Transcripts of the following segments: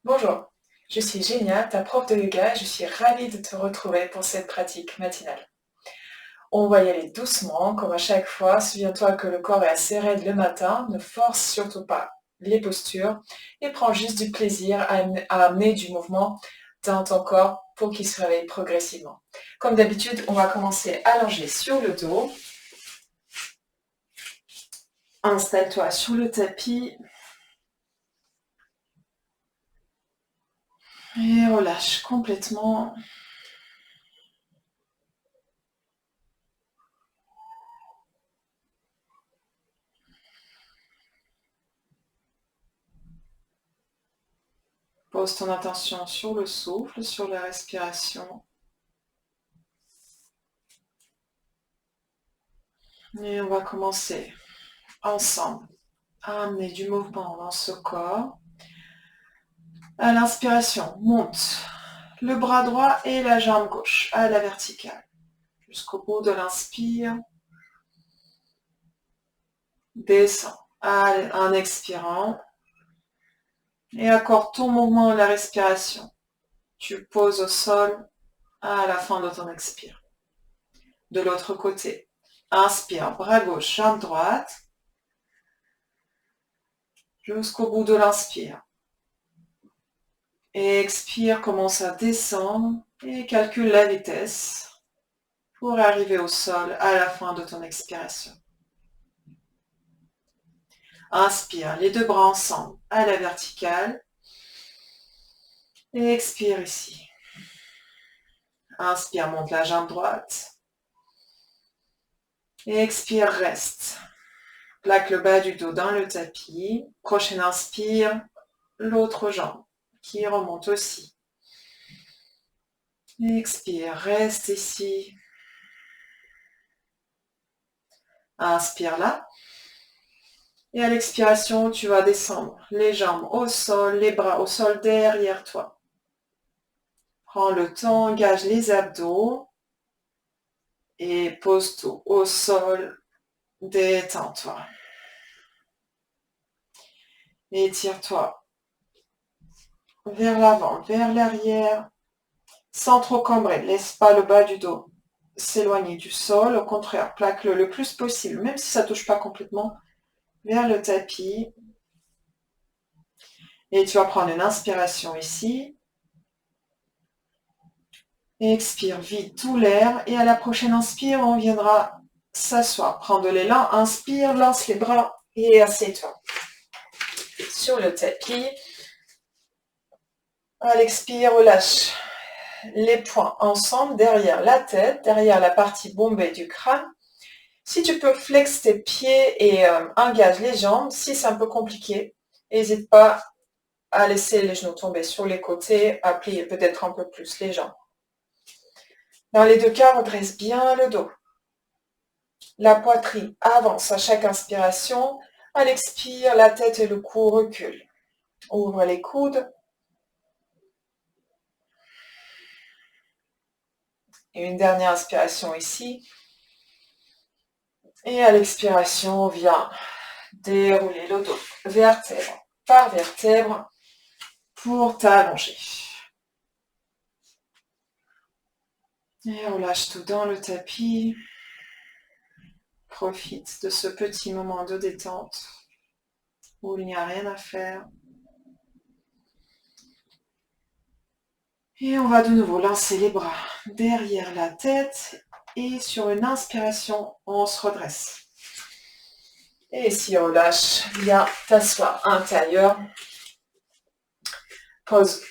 Bonjour, je suis Génia, ta prof de yoga, et je suis ravie de te retrouver pour cette pratique matinale. On va y aller doucement, comme à chaque fois. Souviens-toi que le corps est assez raide le matin, ne force surtout pas les postures et prends juste du plaisir à amener du mouvement dans ton corps pour qu'il se réveille progressivement. Comme d'habitude, on va commencer allongé sur le dos. Installe-toi sur le tapis et relâche complètement. Pose ton attention sur le souffle, sur la respiration. Et on va commencer ensemble à amener du mouvement dans ce corps. À l'inspiration, monte le bras droit et la jambe gauche à la verticale. Jusqu'au bout de l'inspire. Descends en expirant. Et accorde ton mouvement à la respiration. Tu poses au sol à la fin de ton expire. De l'autre côté, inspire, bras gauche, jambe droite. Jusqu'au bout de l'inspire. Et expire, commence à descendre et calcule la vitesse pour arriver au sol à la fin de ton expiration. Inspire, les deux bras ensemble à la verticale. Et expire ici. Inspire, monte la jambe droite. Et expire, reste. Plaque le bas du dos dans le tapis. Prochaine inspire, l'autre jambe qui remonte aussi. Expire, reste ici. Inspire là. Et à l'expiration, tu vas descendre les jambes au sol, les bras au sol derrière toi. Prends le temps, engage les abdos. Et pose tout au sol. Détends-toi. Étire-toi vers l'avant, vers l'arrière, sans trop cambrer. Laisse pas le bas du dos s'éloigner du sol. Au contraire, plaque-le le plus possible, même si ça ne touche pas complètement, vers le tapis. Et tu vas prendre une inspiration ici. Expire, vide tout l'air. Et à la prochaine inspire, on viendra s'asseoir. Prends de l'élan, inspire, lance les bras et assieds-toi sur le tapis. À l'expire, relâche les poings ensemble derrière la tête, derrière la partie bombée du crâne. Si tu peux, flex tes pieds et engage les jambes. Si c'est un peu compliqué, n'hésite pas à laisser les genoux tomber sur les côtés, à plier peut-être un peu plus les jambes. Dans les deux cas, redresse bien le dos. La poitrine avance à chaque inspiration. À l'expire, la tête et le cou reculent. Ouvre les coudes. Et une dernière inspiration ici. Et à l'expiration, on vient dérouler le dos, vertèbre par vertèbre, pour t'allonger. Et on lâche tout dans le tapis. Profite de ce petit moment de détente où il n'y a rien à faire. Et on va de nouveau lancer les bras derrière la tête. Et sur une inspiration, on se redresse. Et si on lâche, viens t'asseoir intérieur. Pose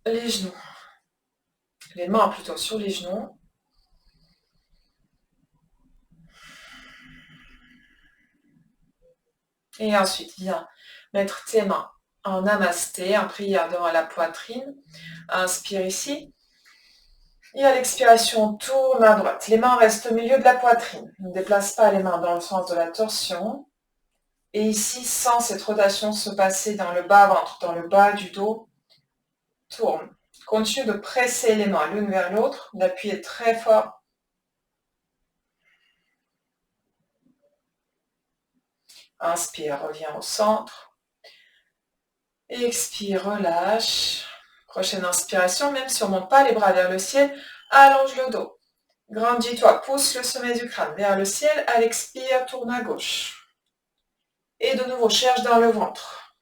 les genoux, les mains plutôt sur les genoux. Et ensuite, viens mettre tes mains en namasté, en prière devant la poitrine. Inspire ici. Et à l'expiration, tourne à droite. Les mains restent au milieu de la poitrine. Ne déplace pas les mains dans le sens de la torsion. Et ici, sens cette rotation se passer dans le bas-ventre, dans le bas du dos. Tourne. Continue de presser les mains l'une vers l'autre, d'appuyer très fort. Inspire, reviens au centre. Expire, relâche. Prochaine inspiration, même si on ne monte pas les bras vers le ciel, allonge le dos. Grandis-toi, pousse le sommet du crâne vers le ciel. À l'expire, tourne à gauche. Et de nouveau, cherche dans le ventre.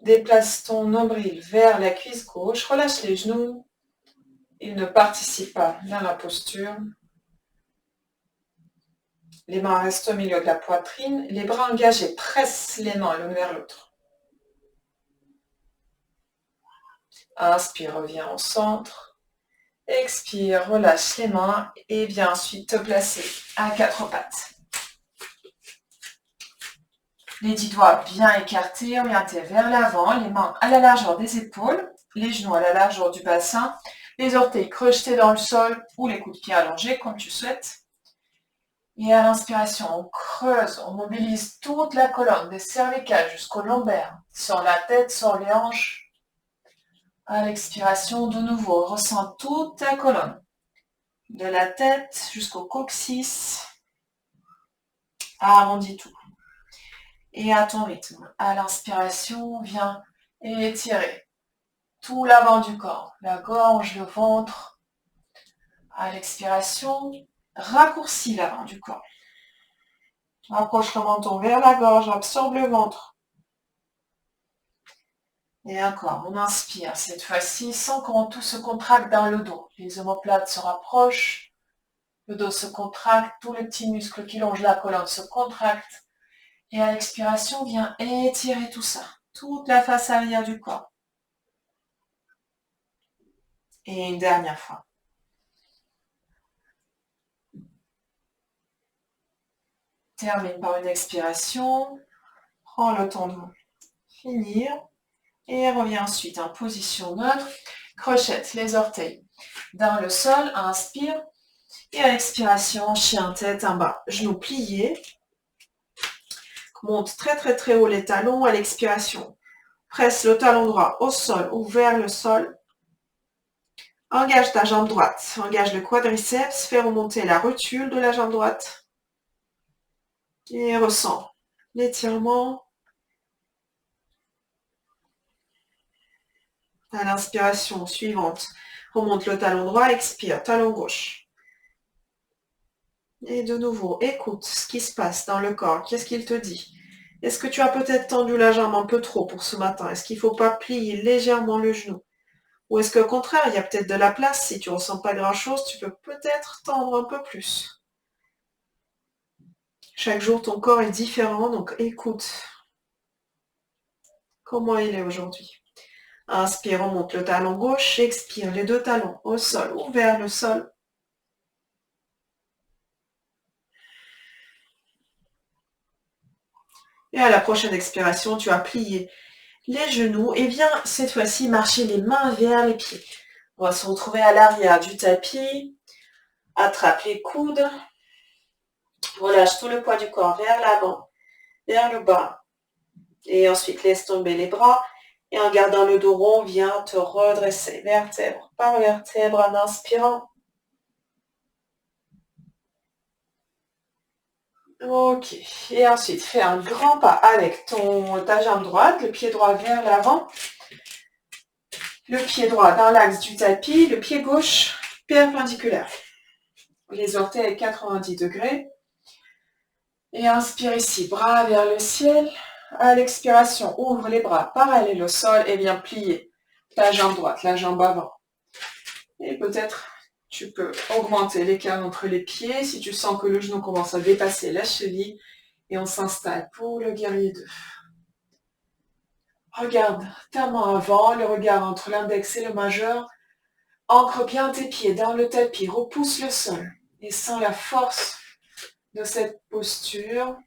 Déplace ton nombril vers la cuisse gauche. Relâche les genoux. Ils ne participent pas dans la posture. Les mains restent au milieu de la poitrine. Les bras engagés, presse les mains l'une vers l'autre. Inspire, reviens au centre. Expire, relâche les mains et viens ensuite te placer à quatre pattes. Les 10 doigts bien écartés, orientés vers l'avant, les mains à la largeur des épaules, les genoux à la largeur du bassin, les orteils crochetés dans le sol ou les coudes de pied allongés comme tu souhaites. Et à l'inspiration, on creuse, on mobilise toute la colonne des cervicales jusqu'au lombaire, sur la tête, sur les hanches. À l'expiration, de nouveau, ressens toute ta colonne, de la tête jusqu'au coccyx. Arrondis tout. Et à ton rythme, à l'inspiration, viens étirer tout l'avant du corps, la gorge, le ventre. À l'expiration, raccourcis l'avant du corps. Approche le menton vers la gorge, absorbe le ventre. Et encore, on inspire cette fois-ci sans qu'on tout se contracte dans le dos. Les omoplates se rapprochent, le dos se contracte, tous les petits muscles qui longent la colonne se contractent. Et à l'expiration, viens étirer tout ça, toute la face arrière du corps. Et une dernière fois. Termine par une expiration. Prends le temps de finir. Et reviens ensuite en position neutre. Crochette les orteils dans le sol. Inspire. Et à l'expiration, chien tête en bas. Genoux pliés. Monte très très très haut les talons. À l'expiration, presse le talon droit au sol ou vers le sol. Engage ta jambe droite. Engage le quadriceps. Fais remonter la rotule de la jambe droite. Et ressens l'étirement. À l'inspiration suivante, remonte le talon droit, expire, talon gauche. Et de nouveau, écoute ce qui se passe dans le corps. Qu'est-ce qu'il te dit? Est-ce que tu as peut-être tendu la jambe un peu trop pour ce matin? Est-ce qu'il ne faut pas plier légèrement le genou? Ou est-ce qu'au contraire, il y a peut-être de la place? Si tu ne ressens pas grand-chose, tu peux peut-être tendre un peu plus. Chaque jour, ton corps est différent, donc écoute comment il est aujourd'hui. Inspire, remonte le talon gauche, expire les deux talons au sol ou vers le sol. Et à la prochaine expiration, tu as plié les genoux et viens cette fois-ci marcher les mains vers les pieds. On va se retrouver à l'arrière du tapis. Attrape les coudes. Relâche tout le poids du corps vers l'avant, vers le bas. Et ensuite, laisse tomber les bras. Et en gardant le dos rond, viens te redresser vertèbre par vertèbre en inspirant. Ok. Et ensuite, fais un grand pas avec ta jambe droite, le pied droit vers l'avant. Le pied droit dans l'axe du tapis, le pied gauche perpendiculaire. Les orteils à 90 degrés. Et inspire ici, bras vers le ciel. À l'expiration, ouvre les bras parallèles au sol et viens plier la jambe droite, la jambe avant. Et peut-être tu peux augmenter l'écart entre les pieds si tu sens que le genou commence à dépasser la cheville. Et on s'installe pour le guerrier 2. Regarde ta main avant, le regard entre l'index et le majeur. Ancre bien tes pieds dans le tapis, repousse le sol. Et sens la force de cette posture,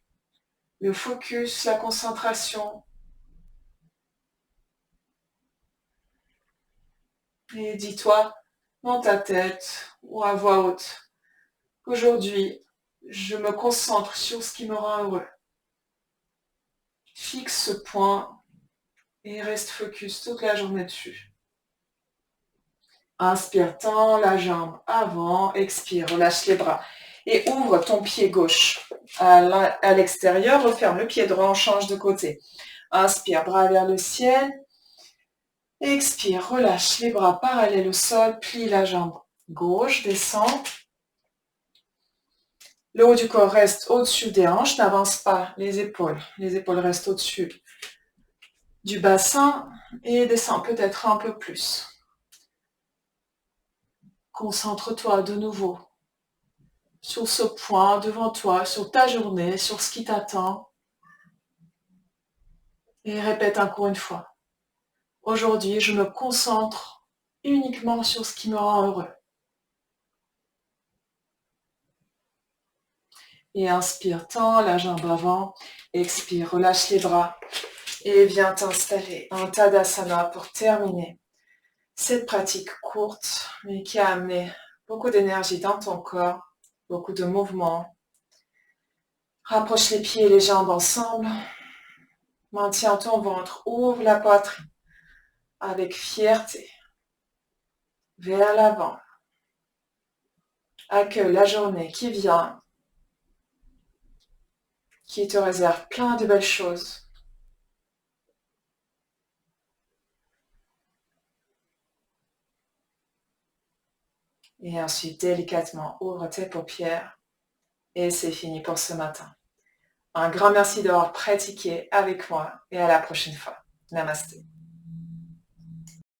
le focus, la concentration. Et dis-toi dans ta tête ou à voix haute qu'aujourd'hui, je me concentre sur ce qui me rend heureux. Fixe ce point et reste focus toute la journée dessus. Inspire, tends la jambe avant, expire, relâche les bras. Et ouvre ton pied gauche à l'extérieur, referme le pied droit, on change de côté. Inspire, bras vers le ciel. Expire, relâche les bras parallèles au sol, plie la jambe gauche, descend. Le haut du corps reste au-dessus des hanches, n'avance pas les épaules. Les épaules restent au-dessus du bassin et descend peut-être un peu plus. Concentre-toi de nouveau sur ce point devant toi, sur ta journée, sur ce qui t'attend. Et répète encore une fois. Aujourd'hui, je me concentre uniquement sur ce qui me rend heureux. Et inspire, tends la jambe avant. Expire, relâche les bras. Et viens t'installer en Tadasana pour terminer cette pratique courte, mais qui a amené beaucoup d'énergie dans ton corps, beaucoup de mouvements. Rapproche les pieds et les jambes ensemble. Maintiens ton ventre, ouvre la poitrine avec fierté vers l'avant. Accueille la journée qui vient, qui te réserve plein de belles choses. Et ensuite, délicatement, ouvre tes paupières. Et c'est fini pour ce matin. Un grand merci d'avoir pratiqué avec moi et à la prochaine fois. Namasté.